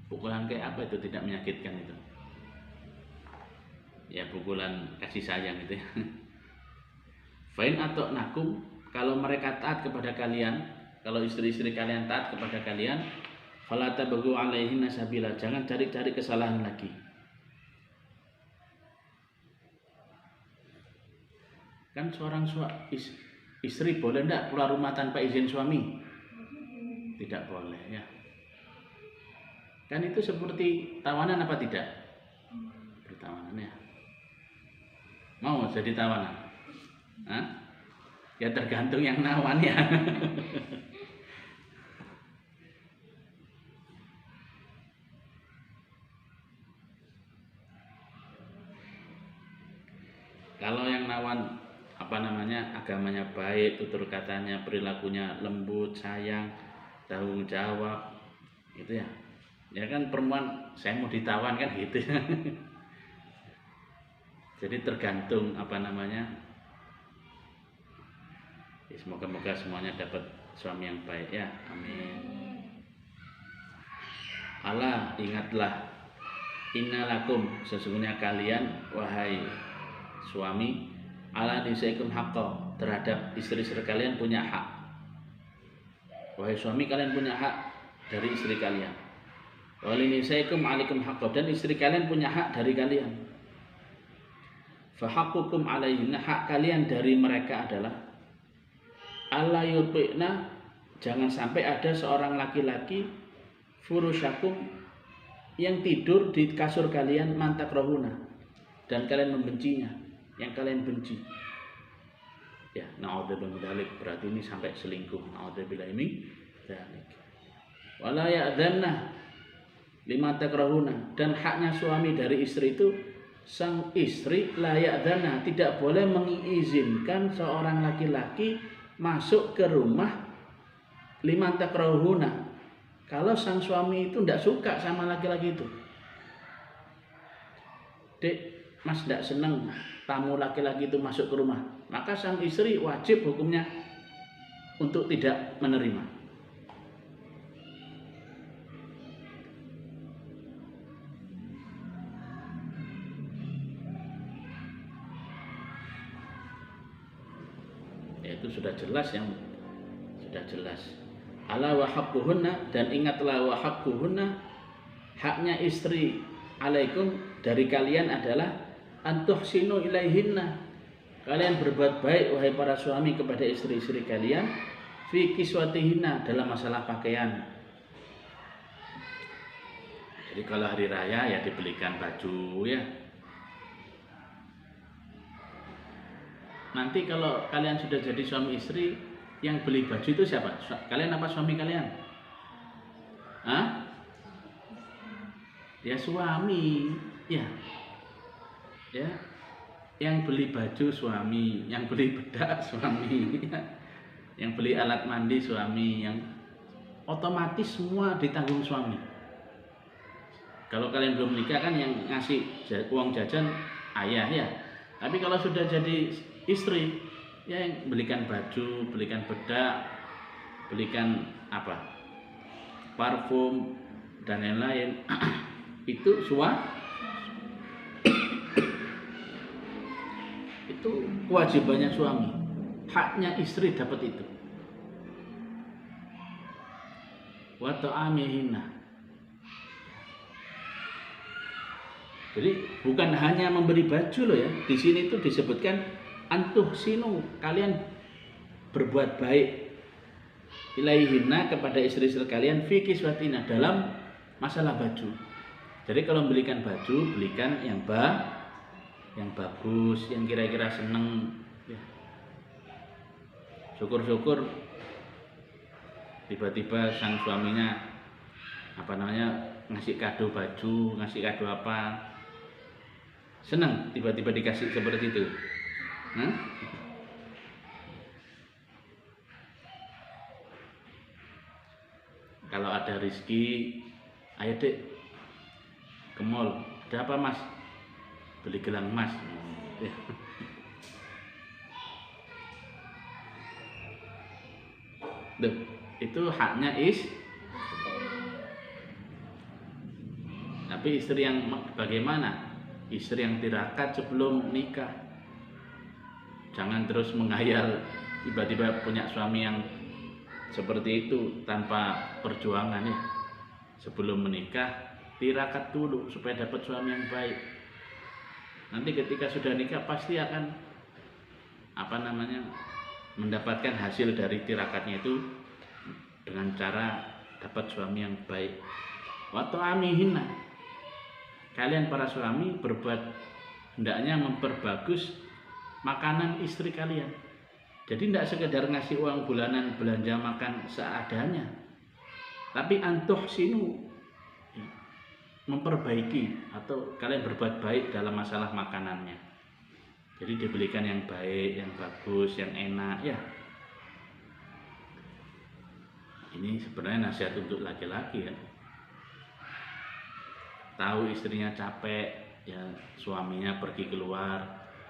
Pukulan kayak apa itu tidak menyakitkan itu? Ya pukulan kasih sayang itu ya. Fain atau nakum, kalau mereka taat kepada kalian, kalau istri-istri kalian taat kepada kalian, fala tabghu alaihinna sabila, jangan cari-cari kesalahan lagi. Kan seorang istri boleh enggak keluar rumah tanpa izin suami? Tidak boleh ya. Kan itu seperti tawanan apa tidak? Bertawanan ya. Mau jadi tawanan? Hah? Ya tergantung yang nawan ya. Kalau yang nawan agamanya baik, tutur katanya, perilakunya lembut, sayang, tanggung jawab, gitu ya. Ya kan perempuan, saya mau ditawan kan gitu. Jadi tergantung ya, semoga semuanya dapat suami yang baik ya. Amin. Ala, ingatlah, innalakum, sesungguhnya kalian wahai suami, ala nisaikum haqqo, terhadap istri-istri kalian punya hak. Wahai suami, kalian punya hak dari istri kalian. Walinisaikum alaikum haqqo, dan istri kalian punya hak dari kalian. Fahaqqukum alaihinna, hak kalian dari mereka adalah alla yutbi'na, jangan sampai ada seorang laki-laki furusyakum, yang tidur di kasur kalian, mantakrahuna, dan kalian membencinya, yang kalian benci. Ya, na'udzubillah min dzalik, berarti ini sampai selingkuh. Na'udzubillah min dzalik. Wala ya'dzanna lima takrahuna, dan haknya suami dari istri itu, sang istri la ya'dzanna, tidak boleh mengizinkan seorang laki-laki masuk ke rumah lima takrahuna, kalau sang suami itu tidak suka sama laki-laki itu. Dek, mas tidak senang tamu laki-laki itu masuk ke rumah, maka sang istri wajib hukumnya untuk tidak menerima. Ya, itu sudah jelas yang sudah jelas. Ala wa haqquhunna, dan ingatlah wa haqquhunna, haknya istri alaikum dari kalian adalah antuhsinu ilaihinna, kalian berbuat baik wahai para suami kepada istri-istri kalian, fi kiswatihinna, dalam masalah pakaian. Jadi kalau hari raya ya dibelikan baju ya. Nanti kalau kalian sudah jadi suami istri, yang beli baju itu siapa? Kalian apa suami kalian? Hah? Ya suami, ya. Ya. Yang beli baju suami, yang beli bedak suami, ya. Yang beli alat mandi suami, yang otomatis semua ditanggung suami. Kalau kalian belum menikah kan yang ngasih uang jajan ayah ya. Tapi kalau sudah jadi istri, ya yang belikan baju, belikan bedak, belikan apa, parfum dan lain-lain, itu itu kewajibannya suami, haknya istri dapat itu. Wa ta'amihinna. Jadi bukan hanya memberi baju loh ya. Di sini itu disebutkan antuhsinu, kalian berbuat baik ilaihinna, kepada istri-istri kalian, fi kiswatina, dalam masalah baju. Jadi kalau belikan baju, belikan yang bagus, yang kira-kira seneng ya. Syukur-syukur tiba-tiba sang suaminya ngasih kado baju, ngasih kado apa, senang tiba-tiba dikasih seperti itu. Kalau ada rezeki, ayo dek ke mall, ada apa mas? Beli gelang emas. Duh, itu haknya tapi istri yang bagaimana? Istri yang tirakat sebelum nikah. Jangan terus menghayal tiba-tiba punya suami yang seperti itu tanpa perjuangan ya. Sebelum menikah tirakat dulu supaya dapat suami yang baik. Nanti ketika sudah nikah pasti akan mendapatkan hasil dari tirakatnya itu dengan cara dapat suami yang baik. Wa ta'amihinna, kalian para suami hendaknya memperbagus makanan istri kalian. Jadi tidak sekedar ngasih uang bulanan belanja makan seadanya, tapi antuhsinu, memperbaiki atau kalian berbuat baik dalam masalah makanannya. Jadi dibelikan yang baik, yang bagus, yang enak ya. Ini sebenarnya nasihat untuk laki-laki ya. Tahu istrinya capek ya, suaminya pergi keluar,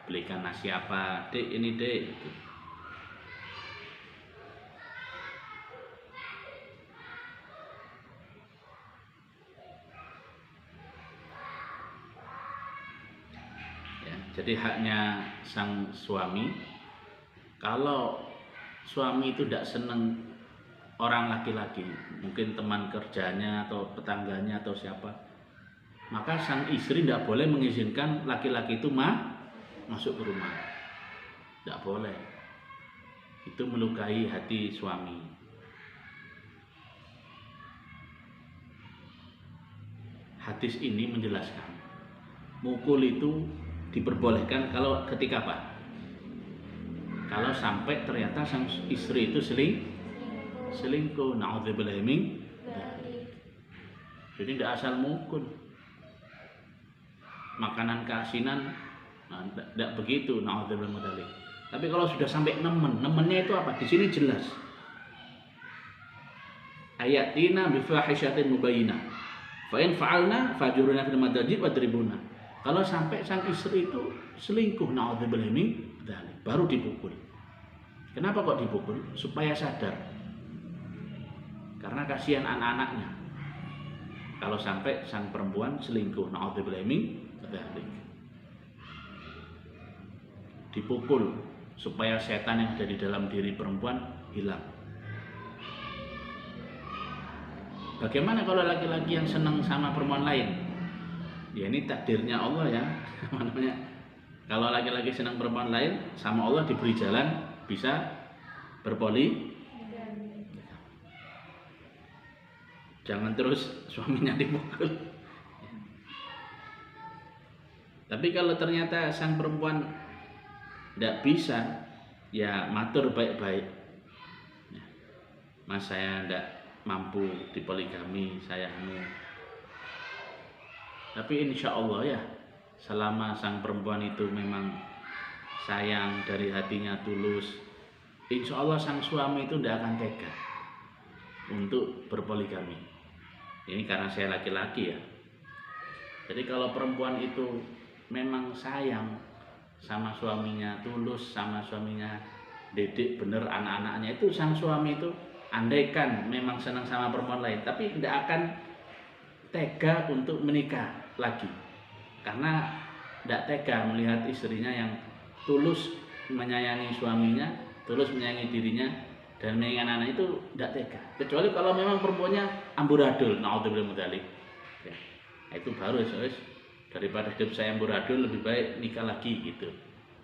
belikan nasi apa, dek ini dek gitu. Ya, jadi haknya sang suami, kalau suami itu tidak senang orang laki-laki, mungkin teman kerjanya atau tetangganya atau siapa, maka sang istri tidak boleh mengizinkan laki-laki itu masuk ke rumah. Tidak boleh. Itu melukai hati suami. Hadis ini menjelaskan mukul itu diperbolehkan kalau ketika apa? Kalau sampai ternyata sang istri itu selingkuh, na'udzubillah min dzalik. Jadi tidak asal mukul. Makanan keasinan, tidak begitu, na'udzubillah min dzalik. Tapi kalau sudah sampai nemennya itu apa? Di sini jelas. Ayatina bi fahishatin mubayyinah. Fa in fa'alna fajuruna fil madajid wadribuna. Kalau sampai sang istri itu selingkuh, na'udzubillah min dzalik, baru dipukul. Kenapa kok dipukul? Supaya sadar. Karena kasihan anak-anaknya. Kalau sampai sang perempuan selingkuh, na'udzubillah min dzalik, dipukul supaya setan yang ada di dalam diri perempuan hilang. Bagaimana kalau laki-laki yang senang sama perempuan lain? Ya ini takdirnya Allah ya. Namanya kalau laki-laki senang perempuan lain, sama Allah diberi jalan bisa berpoli. Jangan terus suaminya dipukul. Tapi kalau ternyata sang perempuan tidak bisa, ya matur baik-baik. Mas, saya tidak mampu dipoligami, saya tapi insya Allah ya, selama sang perempuan itu memang sayang, dari hatinya tulus, insya Allah sang suami itu tidak akan tega untuk berpoligami. Ini karena saya laki-laki ya. Jadi kalau perempuan itu memang sayang sama suaminya, tulus sama suaminya, didik bener anak-anaknya, itu sang suami itu andaikan memang senang sama perempuan lain, tapi tidak akan tega untuk menikah lagi, karena tidak tega melihat istrinya yang tulus menyayangi suaminya, tulus menyayangi dirinya dan menyayangi anak-anak, itu tidak tega. Kecuali kalau memang perempuannya amburadul, naudzubillah min dzalik. Ya, itu baru daripada hidup saya amburadul lebih baik nikah lagi gitu.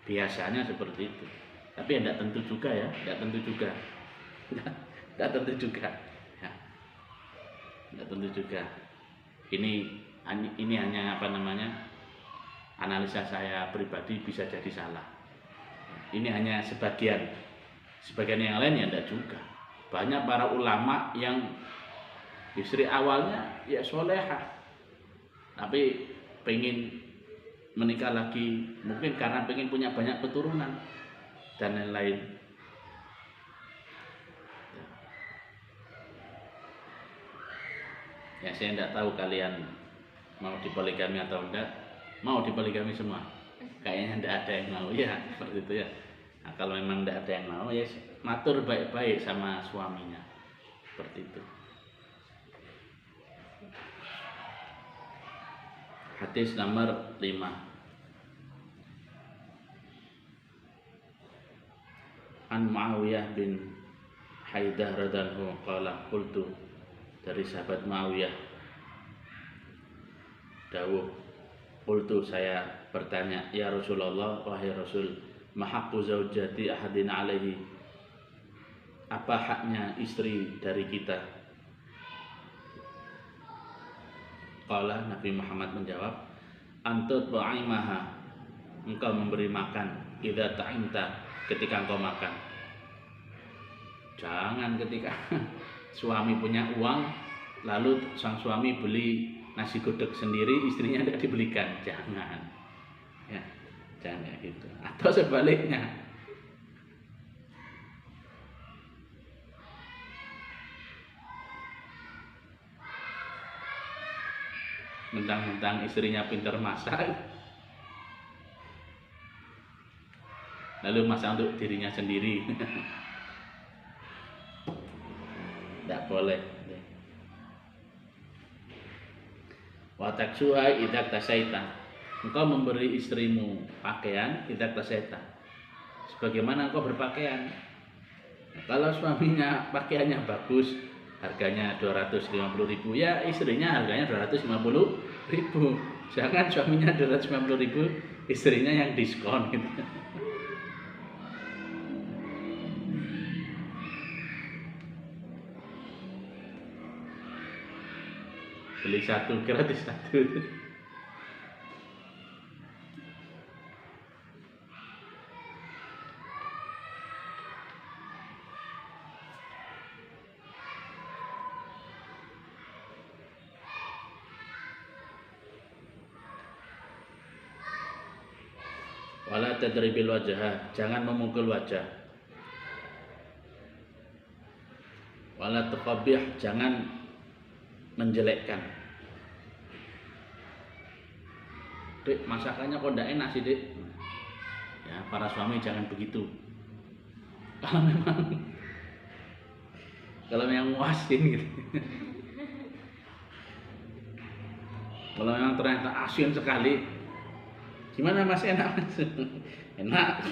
Biasanya seperti itu. Tapi tidak tentu juga ya, tidak tentu juga. Tidak tentu juga. Ya. Tidak tentu juga. Ini hanya analisa saya pribadi, bisa jadi salah. Ini hanya sebagian yang lain ya tidak juga. Banyak para ulama yang istri awalnya ya solehah, tapi pengen menikah lagi, mungkin karena pengen punya banyak keturunan dan lain-lain. Ya saya tidak tahu kalian mau dipoligami atau enggak. Mau dipoligami semua? Kayaknya tidak ada yang mau ya, seperti itu ya. Nah, kalau memang tidak ada yang mau ya matur baik-baik sama suaminya, seperti itu. Hadis nomor 5. An Muawiyah bin Haidah radhiyallahu qala qultu, dari sahabat Muawiyah dawuh, qultu saya bertanya, ya Rasulullah, wahai Rasul, mahaqqu zaujati ahadina alaihi, apa haknya istri dari kita? Qala, Nabi Muhammad menjawab, antut ba'imaha, engkau memberi makan, idza ta'imta, ketika engkau makan. Jangan ketika suami punya uang lalu sang suami beli nasi gudeg sendiri, istrinya tidak dibelikan. Jangan ya, jangan kayak gitu. Atau sebaliknya, mentang-mentang istrinya pintar masak lalu masak untuk dirinya sendiri. Tidak boleh. Wa taksuha idza tasaita, engkau memberi istrimu pakaian idza tasaita, sebagaimana engkau berpakaian. Nah, kalau suaminya pakaiannya bagus, harganya 250.000, ya istrinya harganya 250.000. Jangan suaminya 250.000, istrinya yang diskon gitu. Beli satu gratis satu. Wala tadribil wajah, jangan memukul wajah. Wala tuqabbih, jangan menjelekkan. Dek, masakannya kok tidak enak sih, Dek? Ya, para suami jangan begitu. Kalau memang muasin gitu. Kalau memang ternyata asin sekali, gimana Mas, enak Mas? Enak.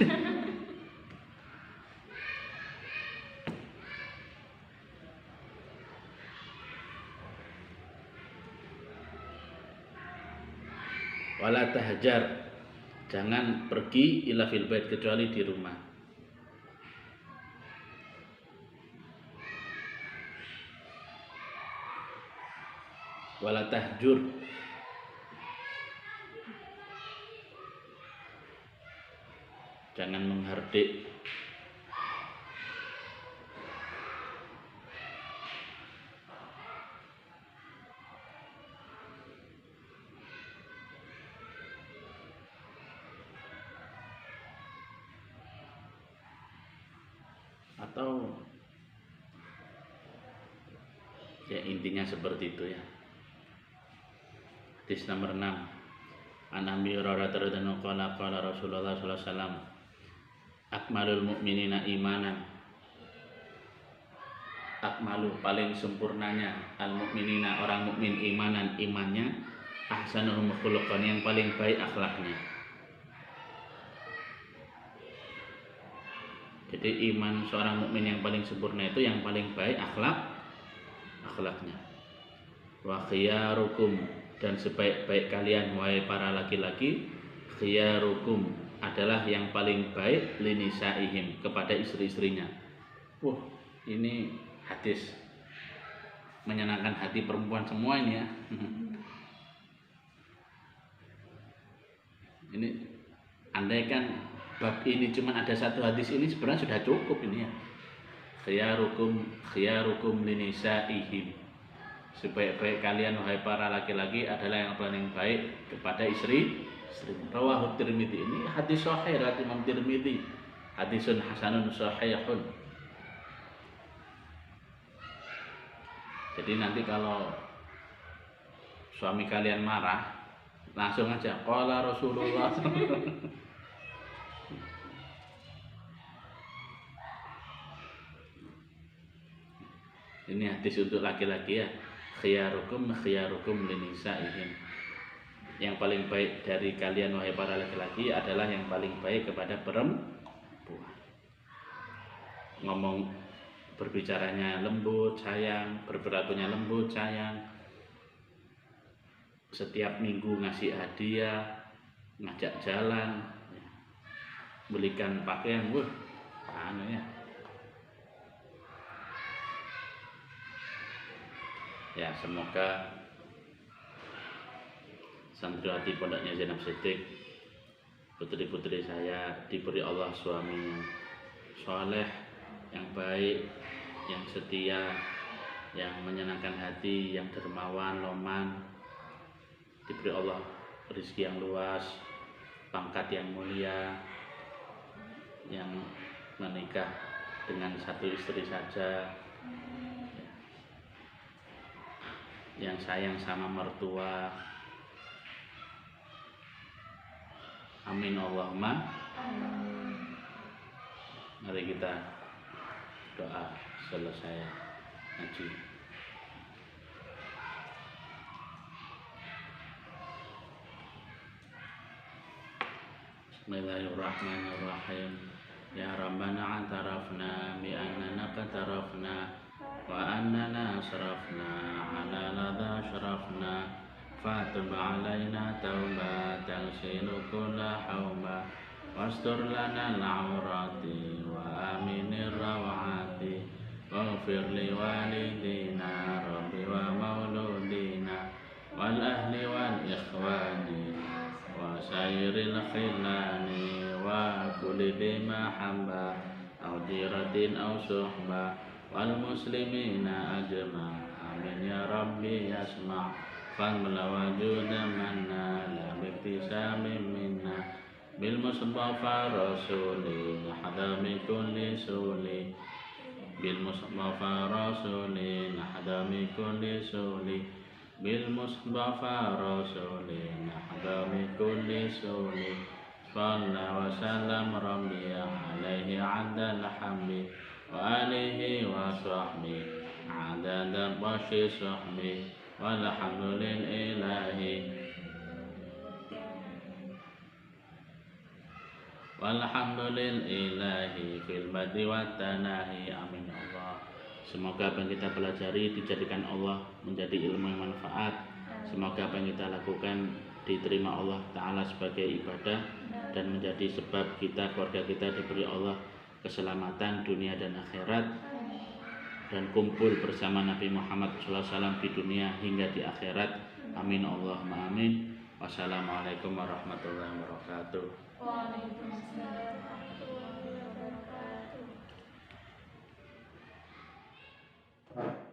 Wala tahjar, jangan pergi ila fil bait kecuali di rumah. Wala tahjur, jangan menghardik. Atau ya intinya seperti itu ya. Hadis nomor 6. An Abi Hurairah radhiyallahu anhu qala Rasulullah sallallahu alaihi wasallam akmalul mu'minina imanan, akmalu paling sempurnanya al mu'minina orang mukmin imanan imannya, ahsanuhum khuluqan yang paling baik akhlaknya. Jadi iman seorang mukmin yang paling sempurna itu yang paling baik akhlaknya. Wa khiyarukum, dan sebaik-baik kalian wahai para laki-laki, khiyarukum adalah yang paling baik linisaihim kepada istri-istrinya. Ini hadis menyenangkan hati perempuan semua ini ya. Ini andaikan bab ini cuma ada satu hadis ini sebenarnya sudah cukup ini ya. Khiyarukum linisaihim, sebaik-baik kalian wahai para laki-laki adalah yang paling baik kepada istri. Rawahu Tirmidzi, ini hadis sahih riwayat Imam Tirmidzi, hadisun hasanun sahihun. Jadi nanti kalau suami kalian marah, langsung aja qala Rasulullah. Ini hadis untuk laki-laki ya. Khiyarukum linisaihim, yang paling baik dari kalian wahai para laki-laki adalah yang paling baik kepada perempuan. Ngomong berbicaranya lembut, sayang, berperilakunya lembut, sayang. Setiap minggu ngasih hadiah, ngajak jalan, belikan pakaian, ya semoga santriwati pondoknya Zainab Siddiq, putri-putri saya diberi Allah suami yang soleh, yang baik, yang setia, yang menyenangkan hati, yang dermawan, loman, diberi Allah rezeki yang luas, pangkat yang mulia, yang menikah dengan satu istri saja, yang sayang sama mertua. Amin Allahumma. Mari kita doa selesai ngaji. Bismillahirrahmanirrahim. Ya Rabbana atarafna bi annana qatarafna wa annana asrafna ala ladha ashrafna fatub alaina taubatan silu kulla hawba wastur lana al-awrati wa aminir rawati waghfir li walidina rabbi wa mauludina wal ahli wal ikhwani wa sairil khilani wa kulli bima hamba au diratin au suhba wal muslimina ajma amin ya rabbi yasma fa'amla wajuda manna la biktisamin minna bil mustafa rasuli hadami kulli suli bil mustafa rasuli hadami kulli suli bil mustafa rasuli hadami kulli suli sallallahu wa sallam rabbi alaihi adal hamdi wa alihi wa sahbihi adada bashi sahbihi walhamdulillahi fil badi wa tanahi. Amin Allah. Semoga apa yang kita pelajari dijadikan Allah menjadi ilmu yang manfaat. Semoga apa yang kita lakukan diterima Allah Ta'ala sebagai ibadah dan menjadi sebab kita, keluarga kita diberi Allah keselamatan dunia dan akhirat, dan kumpul bersama Nabi Muhammad SAW di dunia hingga di akhirat. Amin Allahumma amin. Wassalamualaikum warahmatullahi wabarakatuh. Waalaikumsalam warahmatullahi wabarakatuh.